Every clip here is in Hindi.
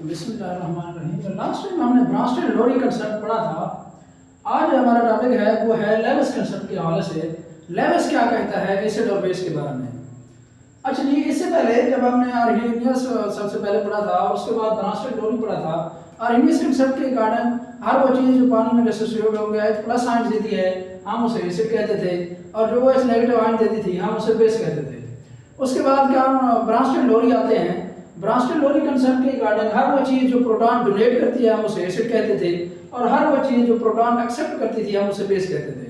बिस्मिल्लाहिर्रहमानिर्रहीम। लास्ट टाइम हमने ब्रांचेड लोरी कंसेप्ट पढ़ा था। आज हमारा टॉपिक है वो है लेविस कंसेप्ट के हवाले से लेविस क्या कहता है एसिड और बेस के बारे में। अच्छा जी, इससे पहले जब हमने आर्हेनियस सबसे पहले पढ़ा था, उसके बाद ब्रांचेड लोरी पढ़ा था। आर्हेनियस कंसेप्ट के कारण हर वो चीज़ जो पानी में डिसोसिएट हो गया है प्लस आयन देती है, हम उसे एसिड कहते थे, और जो वो नेगेटिव आयन देती थी हम उसे बेस कहते थे। उसके बाद क्या ब्रांचेड लोरी आते हैं। ब्रांचेड लोरी कंसेप्ट के रिगार्डिंग हर वो चीज़ जो प्रोटॉन डोनेट करती है हम उसे एसिड कहते थे, और हर वो चीज़ जो प्रोटॉन एक्सेप्ट करती थी हम उसे बेस कहते थे।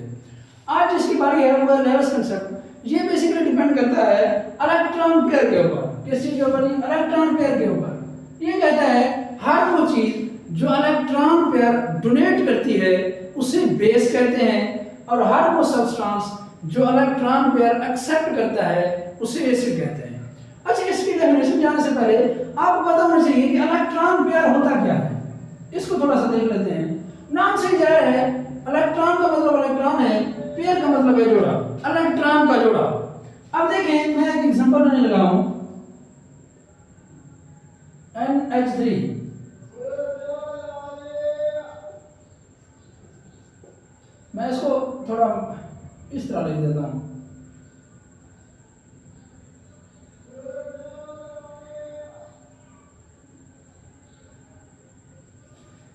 आज जिसकी बारी है वो लेविस कंसेप्ट। ये बेसिकली डिपेंड करता है इलेक्ट्रॉन पेयर के ऊपर। किस चीज़ के ऊपर? इलेक्ट्रॉन पेयर के ऊपर। ये कहता है हर वो चीज़ जो इलेक्ट्रॉन पेयर डोनेट करती है उसे बेस कहते हैं, और हर वो सब्सटेंस जो इलेक्ट्रॉन पेयर एक्सेप्ट करता है उसे एसिड कहते हैं। अच्छा, इसकी डेफिनेशन जानने से पहले आपको पता होना चाहिए कि इलेक्ट्रॉन पेयर होता क्या है। इसको थोड़ा सा देख लेते हैं। नाम से जाहिर है, इलेक्ट्रॉन का मतलब इलेक्ट्रॉन है, पेयर का मतलब है जोड़ा, इलेक्ट्रॉन का जोड़ा। अब देखें, मैं एक एग्जांपल लेने लगा हूं, NH3। मैं इसको थोड़ा इस तरह लिख देता हूं।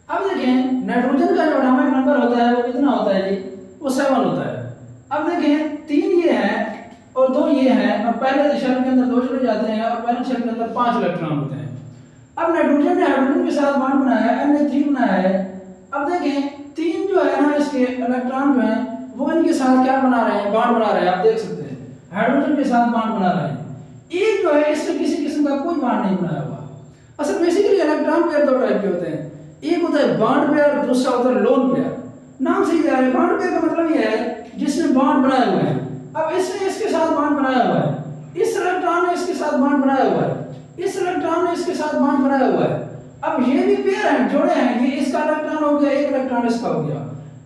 अब देखें, नाइट्रोजन का जो एटॉमिक नंबर होता है वो कितना होता है जी? वो 7 होता है। अब देखें, 3 ये है और 2 ये है, और पहले शेल के अंदर 2 चले जाते हैं और पहले शेल के अंदर 5 इलेक्ट्रॉन होते हैं। अब नाइट्रोजन ने हाइड्रोजन के साथ बॉन्ड बनाया है, Na3 बनाया है। अब देखें, 3 जो है ना इसके इलेक्ट्रॉन जो है वो इनके साथ क्या बना रहे हैं? बॉन्ड बना रहे हैं। आप देख सकते हैं हाइड्रोजन के साथ बॉन्ड बना रहे हैं। एक जो है इससे किसी किस्म का कोई बॉन्ड नहीं बनाया हुआ। असल बेसिकली इलेक्ट्रॉन पेयर 2 टाइप के होते हैं। एक होता है बॉन्ड पेयर, दूसरा होता है लोन पेयर। नाम से ही जा रहा है, बॉन्ड पेयर का मतलब ये है जिसने बॉन्ड बनाए हुए हैं। अब इसने इसके साथ बॉन्ड बनाया हुआ है, इस इलेक्ट्रॉन ने इसके साथ बॉन्ड बनाया हुआ है, इस इलेक्ट्रॉन ने इसके साथ बॉन्ड बनाया हुआ है। अब ये भी पेयर है, जोड़े हैं। ये इसका इलेक्ट्रॉन हो गया, एक इलेक्ट्रॉन इसका हो गया,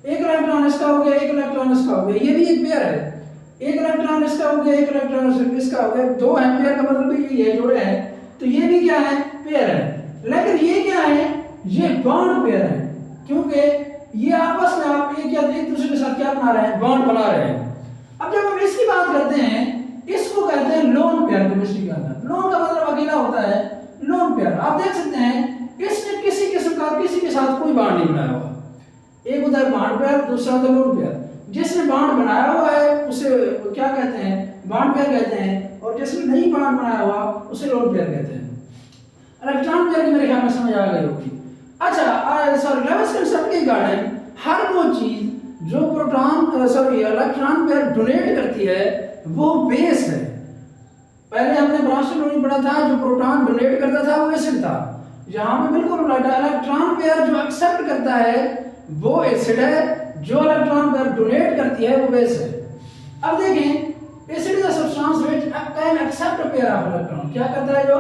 एक इलेक्ट्रॉन इसका हो गया, एक इलेक्ट्रॉन इसका हो गया। ये भी एक पेयर है, एक इलेक्ट्रॉन इसका हो गया, एक इलेक्ट्रॉन इसका हो गया। 2 है, पेयर का मतलब भी ये है, जोड़े हैं। तो ये भी क्या है? पेयर है। लेकिन ये क्या है? ये बॉन्ड पेयर है, क्योंकि ये आपस में आप एक दूसरे के साथ क्या बना रहे हैं? बॉन्ड बना रहे हैं। अब जब हम इसकी बात करते हैं, इसको कहते हैं लोन पेयर केमिस्ट्री के अंदर। लोन का मतलब अकेला होता है, लोन पेयर। आप देख सकते हैं इसने किसी किस्म का किसी के साथ कोई बॉन्ड नहीं बनाया हुआ। एक होता है बॉन्ड पेयर, दूसरा होता है लोन पेयर। जिसने बॉन्ड बनाया हुआ है उसे क्या कहते हैं? बॉन्ड पेयर कहते हैं, और जिसने नहीं बॉन्ड बनाया हुआ उसे लोन पेयर कहते हैं। इलेक्ट्रॉन पेयर की मेरे ख्याल में समझ आ गई होगी। अच्छा, सॉरी, लेविस कंसेप्ट के रिगार्डिंग हर वो चीज जो इलेक्ट्रॉन पेयर डोनेट करती है वो बेस है। पहले हमने ब्रांचेड लोरी पढ़ा था, जो प्रोटॉन डोनेट करता था वो एसिड था। यहाँ पे बिल्कुल उल्टा, इलेक्ट्रॉन पेयर जो एक्सेप्ट करता है वो एसिड है, जो इलेक्ट्रॉन पेयर डोनेट करती है वो बेस है। अब देखें, acid is a substance which can accept a pair of electron. क्या करता है? जो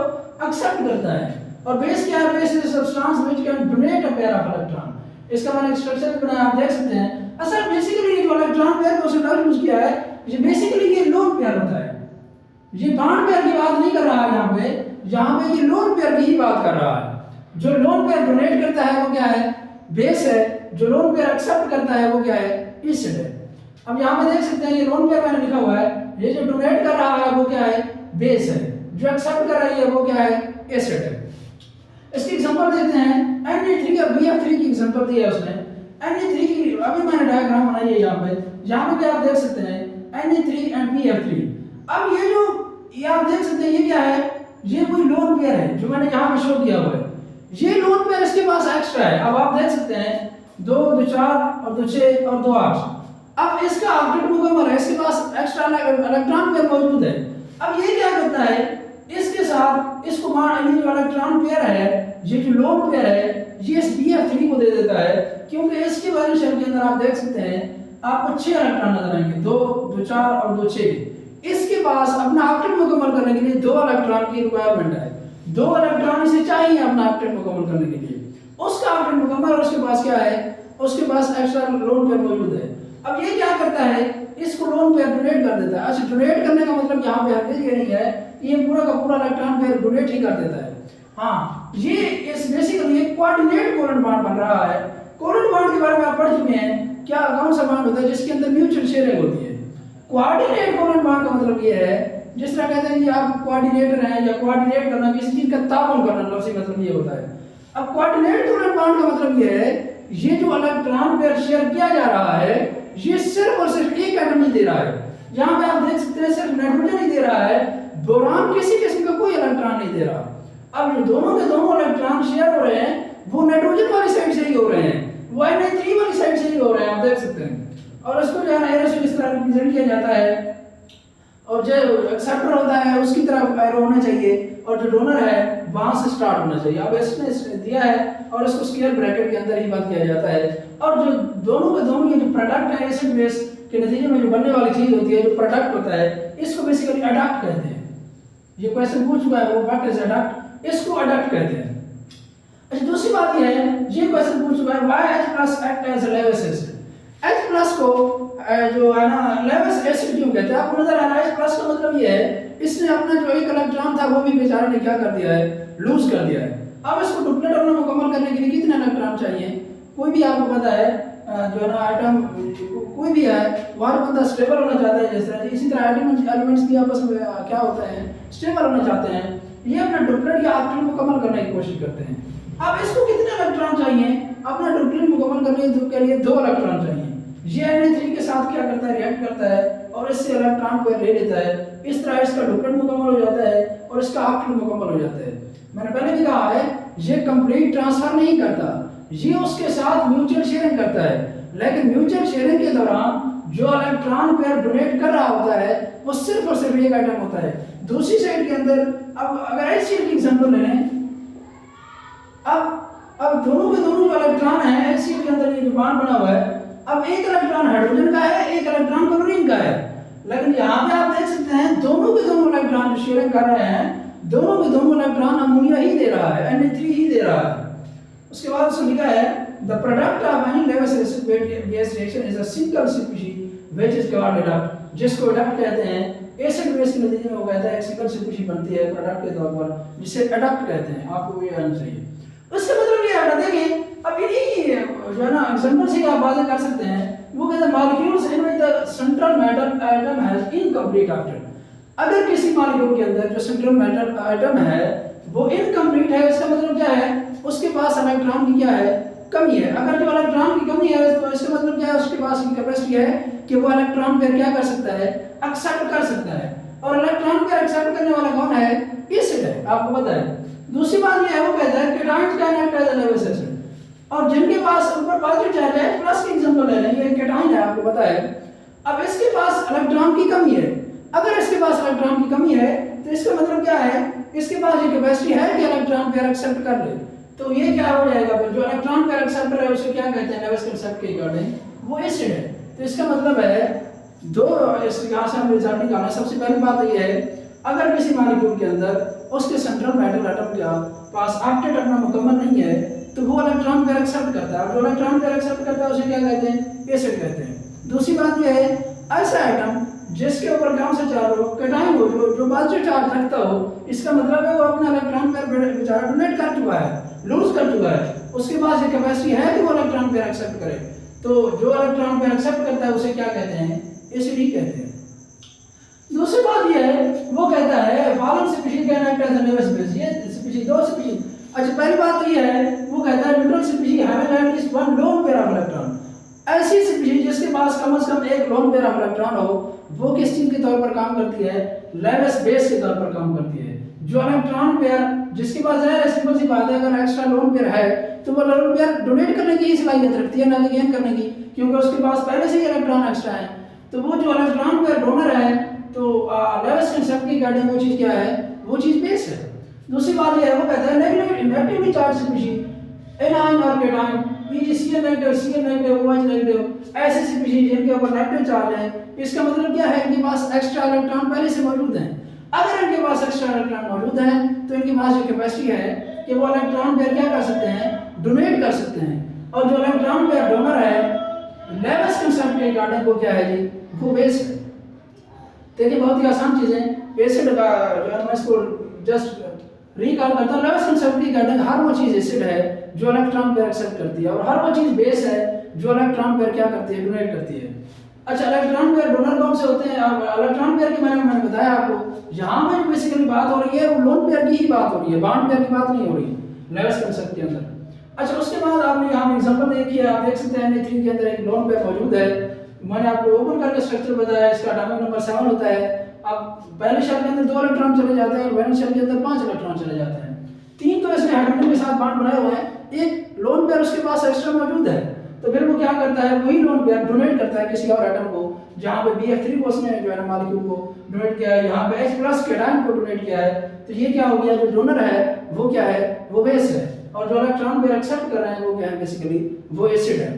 एक्सेप्ट करता है। और बेस क्या है? Base is a substance which can donate a pair of electron. इसका मैंने स्ट्रक्चर भी बनाया, आप देख सकते हैं। असल बेसिकली जो इलेक्ट्रॉन पेयर को सिंबल यूज किया है, ये बेसिकली ये लोन पेयर होता है। ये बॉन्ड पेयर की बात नहीं कर रहा है यहाँ पे ये लोन पेयर की ही बात कर रहा है। जो लोन पेयर डोनेट करता है वो क्या है? बेस है। जो लोन पेयर एक्सेप्ट करता है वो क्या है? एसिड है। अब यहाँ पे देख सकते हैं ये लोन पेयर मैंने लिखा हुआ है, ये जो डोनेट कर रहा है वो क्या है? बेस है। जो एक्सेप्ट कर रही है वो क्या है? एसिड है। इसकी एग्जांपल देते हैं। Na3 का BF3 की एग्जांपल दी है उसने। Na3 की अभी मैंने डायग्राम बनाई है यहाँ पे भी आप देख सकते हैं Na3 and BF3। अब ये आप देख सकते हैं ये क्या है? ये कोई लोन पेयर है जो मैंने यहाँ पे शो किया हुआ है। ये लोन पेयर इसके पास एक्स्ट्रा है। अब आप देख सकते हैं 2, 2, 4 और 2, 6 और 2, 8। अब इसका ऑक्टेट मुकम्मल है, इसके पास एक्स्ट्रा इलेक्ट्रॉन पेयर मौजूद है। अब ये क्या करता है? इसके साथ इसको ये जो इलेक्ट्रॉन पेयर है, ये जो लोन पेयर है, ये इस BF3 को दे देता है, क्योंकि इसके वैलेंस शेल के अंदर आप देख सकते हैं आपको 6 इलेक्ट्रॉन नजर आएंगे, 2, 2, 4 और 2, 6। इसके पास अपना ऑक्टेट मुकम्मल करने के लिए 2 इलेक्ट्रॉन की रिक्वायरमेंट है। 2 इलेक्ट्रॉन इसे चाहिए अपना ऑक्टेट मुकम्मल करने के लिए। उसका ऑक्टेट मुकम्मल और उसके पास क्या है? उसके पास एक्स्ट्रा लोन पेयर मौजूद है। अब ये क्या करता है? इसको लोन पेयर डोनेट कर देता है। अच्छा, डोनेट करने का मतलब यहाँ पे हरगिज़ ये नहीं है ये पूरा का पूरा इलेक्ट्रॉन पेयर डोनेट ही कर देता है। हाँ, ये इस बेसिकली एक कोऑर्डिनेट कोवेलेंट बॉन्ड बन रहा है। कोवेलेंट बॉन्ड के बारे में आप पढ़ चुके हैं, क्या कौन सा बॉन्ड होता है जिसके अंदर म्यूचुअल शेयरिंग होती है। कोऑर्डिनेट कोवेलेंट बॉन्ड का मतलब ये है, जिस तरह कहते हैं कि आप कोऑर्डिनेटर हैं या कोऑर्डिनेट करना, किसी चीज का ताउन करना, लफ्ज़ी मतलब ये होता है। अब कोऑर्डिनेट कोवेलेंट बॉन्ड का मतलब ये है, ये जो इलेक्ट्रॉन पेयर शेयर किया जा रहा है, ये सिर्फ और सिर्फ एक एटम ही दे रहा है। यहाँ पे आप देख सकते हैं सिर्फ नाइट्रोजन ही दे रहा है, बोरान किसी किस्म का कोई इलेक्ट्रॉन नहीं दे रहा। अब जो दोनों के दोनों इलेक्ट्रॉन शेयर हो रहे हैं, वो नाइट्रोजन वाली साइड से ही हो रहे हैं, वो Na3 वाली साइड से ही हो रहे हैं, आप देख सकते हैं। और इसको जो है ना एरो से इस तरह रिप्रेजेंट किया जाता है, और जो एक्सेप्टर होता है उसकी तरफ एरो होना चाहिए, और जो डोनर है वहां से स्टार्ट होना चाहिए। अब इसने दिया है और इसको स्क्वायर ब्रैकेट के अंदर ही बात किया जाता है। और जो दोनों के दोनों ये जो प्रोडक्ट है, एसिड बेस के नतीजे में जो बनने वाली चीज होती है, जो प्रोडक्ट होता है, इसको बेसिकली अडक्ट कहते हैं। ये क्वेश्चन पूछ चुका है, वो व्हाट इज अडक्ट, इसको अडक्ट कहते हैं। अच्छा, दूसरी बात ये है, ये क्वेश्चन पूछ चुका है, why H+ act as a Lewis acid. H+ को जो है ना लेविस एसिड क्यों कहते हैं, आपको नजर आ रहा है। H+ का मतलब ये है, इसने अपना जो एक इलेक्ट्रॉन था वो भी बेचारे ने क्या कर दिया है, लूज कर दिया है। अब इसको डुप्लीकेट अपना मुकम्मल करने के लिए कितने इलेक्ट्रॉन चाहिए, कोई भी आपको पता है जो है ना आइटम कोई भी है, वहाँ बंदा स्टेबल होना चाहता है जिस तरह, इसी तरह एलिमेंट्स भी आपस में क्या होता है, स्टेबल होना चाहते हैं। ये अपना डुप्लीकेट या ऑक्टेट मुकम्मल करने की कोशिश करते हैं। अब इसको कितने इलेक्ट्रॉन चाहिए, अपना डुप्लीकेट मुकम्मल करने के लिए 2 इलेक्ट्रॉन चाहिए। ये Na3 के साथ क्या करता है, रिएक्ट करता है और इससे इलेक्ट्रॉन पेयर ले लेता है। इस तरह इसका डुप्लीकेट मुकम्मल हो जाता है और इसका ऑक्टेट मुकम्मल हो जाता है। मैंने पहले भी कहा है, ये कंप्लीट ट्रांसफर नहीं करता, ये उसके साथ म्यूचुअल शेयरिंग करता है। लेकिन म्यूचुअल शेयरिंग के दौरान जो इलेक्ट्रॉन पेयर डोनेट कर रहा होता है, वो सिर्फ और सिर्फ एक आइटम होता है। दूसरी साइड के अंदर अब अगर HCl की एग्जांपल ले लें, अब दोनों के दोनों जो इलेक्ट्रॉन है HCl के अंदर ये जो बॉन्ड बना हुआ है, अब एक इलेक्ट्रॉन हाइड्रोजन का है, एक इलेक्ट्रॉन क्लोरीन का है। लेकिन यहाँ पे आप देख सकते हैं दोनों के दोनों इलेक्ट्रॉन जो शेयरिंग कर रहे हैं, दोनों के दोनों इलेक्ट्रॉन अमोनिया ही दे रहा है, Na3 ही दे रहा है। उसके बाद उसने लिखा है, the product of any Lewis acid base reaction is a single species which is called adduct, जिसको एडक्ट कहते हैं। एसिड बेस के नतीजे में वो कहता है एक सिंगल स्पीशीज बनती है प्रोडक्ट के तौर पर, जिसे एडक्ट कहते हैं। आपको ये आना चाहिए। उससे मतलब ये है, देखिए अब इन्हीं जो है ना एग्जांपल से आप बातें कर सकते हैं। वो कहते हैं molecules in which the central metal atom has incomplete octet. अगर किसी मॉलिक्यूल के अंदर जो सेंट्रल मेटल एटम है वो इनकम्प्लीट है, इसका मतलब क्या है, उसके पास इलेक्ट्रॉन की क्या है, कमी है। अगर जो इलेक्ट्रॉन की कमी है तो इसका मतलब क्या है, उसके पास की कैपेसिटी है कि वो इलेक्ट्रॉन पेयर क्या कर सकता है, एक्सेप्ट कर सकता है। और इलेक्ट्रॉन पेयर एक्सेप्ट करने वाला कौन है, एसिड है, आपको पता है। दूसरी बात ये है, वो कहता है cations can act as a Lewis acid, और जिनके पास ऊपर पॉजिटिव चार्ज है, प्लस की एग्जांपल ले लें, ये केटायन है, आपको पता है। अब इसके पास इलेक्ट्रॉन की कमी है, अगर इसके पास इलेक्ट्रॉन की कमी है तो इसका मतलब क्या है, इसके पास ये कैपेसिटी है कि इलेक्ट्रॉन पेयर एक्सेप्ट कर ले। तो ये क्या हो जाएगा, फिर जो इलेक्ट्रॉन पेयर एक्सेप्टर है उसे क्या कहते हैं, लेविस कंसेप्ट के अकॉर्डिंग वो एसिड है। तो इसका मतलब है दो, यहाँ से हम रिजल्ट निकालें। सबसे पहली बात ये है, अगर किसी मॉलिक्यूल के अंदर उसके सेंट्रल मेटल एटम के पास ऑक्टेट अपना मुकम्मल नहीं है तो वो इलेक्ट्रॉन पेयर एक्सेप्ट करता है, और जो इलेक्ट्रॉन पेयर एक्सेप्ट करता है उसे क्या कहते हैं, एसिड कहते हैं। दूसरी बात ये है, ऐसा एटम जिसके ऊपर कौन सा चार्ज हो, केटायन हो, जो पॉजिटिव चार्ज रखता हो, इसका मतलब है वो अपना इलेक्ट्रॉन पेयर बेचारा डोनेट कर चुका है, लूज कर चुका है, उसके पास ये कैपेसिटी है कि वो इलेक्ट्रॉन पेयर एक्सेप्ट करे। तो जो इलेक्ट्रॉन पेयर एक्सेप्ट करता है उसे क्या कहते हैं, एसिड ही कहते हैं। दूसरी बात ये है, वो कहता है following species can act as a Lewis base. ये स्पीशीज, दो स्पीशीज। अच्छा, पहली बात तो ये है, वो कहता है neutral species having at least one lone pair of electron. ऐसी स्पीशीज जिसके पास कम से कम एक लोन पेयर ऑफ इलेक्ट्रॉन हो, वो किस चीज के तौर पर काम करती है, लेविस बेस के तौर पर काम करती है। जो इलेक्ट्रॉन पेयर जिसके पास है, सिंपल सी बात है, अगर एक्स्ट्रा लोन पेयर है तो वो लोन पेयर डोनेट करने की सलाहियत रखती है, ना कि गेन करने की, क्योंकि उसके पास पहले से ही इलेक्ट्रॉन एक्स्ट्रा है। तो वो जो इलेक्ट्रॉन पेयर डोनर है, तो लेविस कंसेप्ट की गार्डिंग वो चीज क्या है, वो चीज बेस है। दूसरी बात ये है, वो कहता है नेगेटिवली चार्ज स्पीशीज एनायन और केटायन, ये Cl नेगेटिव OH नेगेटिव, ऐसे स्पीशीज जिनके ऊपर नेगेटिव चार्ज है, इसका मतलब क्या है, इनके पास एक्स्ट्रा इलेक्ट्रॉन पहले से मौजूद हैं। अगर इनके पास एक्स्ट्रा इलेक्ट्रॉन मौजूद हैं तो इनके पास जो कैपेसिटी है कि वो इलेक्ट्रॉन पेयर क्या कर सकते हैं, डोनेट कर सकते हैं। और जो इलेक्ट्रॉन पेयर डोनर है, लेविस कंसेप्ट के गार्डिंग को क्या है जी, वो बेस है। देखिए बहुत ही आसान चीज़ है, एसिड का जो है मैं इसको जस्ट रिकॉल करता हूँ, लेविस कंसेप्ट की कहते हैं हर वो चीज़ एसिड है जो इलेक्ट्रॉन पेयर एक्सेप्ट करती है, और हर वो चीज़ बेस है जो इलेक्ट्रॉन पेयर क्या करती है, डोनेट करती है। अच्छा, इलेक्ट्रॉन पेयर डोनर कौन से होते हैं? अब इलेक्ट्रॉन पेयर के बारे में मैंने बताया आपको। यहाँ पे जो बेसिकली बात हो रही है वो लोन पेयर की ही बात हो रही है, बॉन्ड पेयर की बात नहीं हो रही लेविस कंसेप्ट के अंदर। अच्छा, उसके बाद आपने यहाँ एग्जांपल देखिए, आप देख सकते हैं Na3 के अंदर एक लोन पेयर मौजूद है। मैंने आपको ओपन करके स्ट्रक्चर बताया, इसका एटॉमिक नंबर 7 होता है। अब पहले शेल के अंदर 2 इलेक्ट्रॉन चले जाते हैं और वैलेंस शेल के अंदर 5 इलेक्ट्रॉन चले जाते हैं। 3 तो इसने हाइड्रोजन के साथ बॉन्ड बनाए हुए हैं, एक लोन पेयर उसके पास एक्स्ट्रा मौजूद है, तो फिर वो क्या करता है, वही लोन पेयर डोनेट करता है किसी और एटम को। जहाँ पे BF3 को उसने जो है ना मॉलिक्यूल को डोनेट किया है, यहाँ पे H+ कैटायन को डोनेट किया है। तो ये क्या हो गया, जो डोनर है वो क्या है, वो बेस है, और जो इलेक्ट्रॉन पेयर एक्सेप्ट कर रहे हैं वो क्या है, बेसिकली वो एसिड है।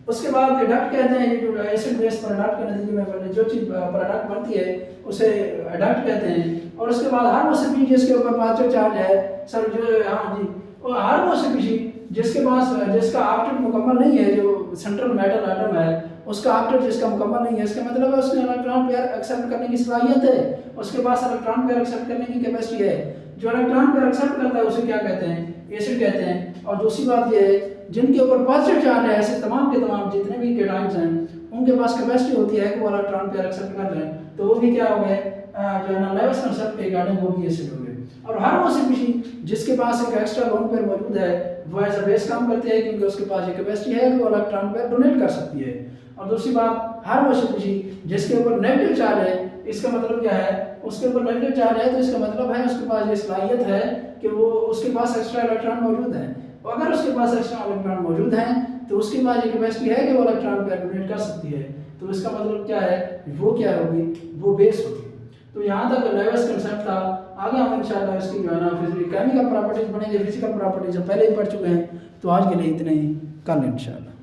उसके बाद एडक्ट कहते हैं, ये जो एसिड बेस प्रोडक्ट के नतीजे में जो चीज प्रोडक्ट बनती है उसे एडक्ट कहते हैं। और उसके बाद हर वो स्पीशीज जिसके ऊपर पॉजिटिव चार्ज है, सर जो हाँ जी, और हर वो स्पीशीज जिसके पास जिसका ऑक्टेट मुकम्मल नहीं है, जो सेंट्रल मेटल एटम है उसका ऑक्टेट जिसका मुकम्मल नहीं है, इसका मतलब है उसमें इलेक्ट्रॉन पेयर एक्सेप्ट करने की सलाहियत है, उसके पास इलेक्ट्रॉन पेयर एक्सेप्ट करने की कैपेसिटी है। जो इलेक्ट्रॉन पेयर एक्सेप्ट करता है उसे क्या कहते हैं, एसिड कहते हैं। और दूसरी बात ये है, जिनके ऊपर पॉजिटिव चार्ज है, ऐसे तमाम के तमाम जितने भी कैटायंस हैं उनके पास कैपेसिटी होती है कि वो इलेक्ट्रॉन पेयर एक्सेप्ट कर रहे हैं, तो वो भी क्या हो गए, जो है ना लेविस कंसेप्ट के रिगार्डिंग वो भी एसिड हो गए। और हर वो स्पीशीज जिसके पास एक एक्स्ट्रा लोन पेयर मौजूद है वो एज अ बेस काम करते हैं, क्योंकि उसके पास ये कैपेसिटी है कि वो इलेक्ट्रॉन पेयर डोनेट कर सकती है। और दूसरी बात, हर वो स्पीशीज जिसके ऊपर नेगेटिव चार्ज है, इसका मतलब क्या है, उसके ऊपर नेगेटिव चार्ज है तो इसका मतलब है उसके पास ये सलाहियत है कि वो उसके पास एक्स्ट्रा इलेक्ट्रॉन मौजूद है। और अगर उसके पास एक्स्ट्रा इलेक्ट्रॉन मौजूद हैं तो उसके पास ये कैपेसिटी है कि वो इलेक्ट्रॉन पेयर डोनेट कर सकती है, तो इसका मतलब क्या है, वो क्या होगी, वो बेस होगी। तो यहाँ तक लेविस कंसेप्ट था। आगे हम इंशाल्लाह इसकी जो है ना केमिकल प्रॉपर्टीज पढ़ेंगे, फिजिकल प्रॉपर्टीज हम पहले ही पढ़ चुके हैं, तो आज के लिए इतना ही, कल इंशाल्लाह।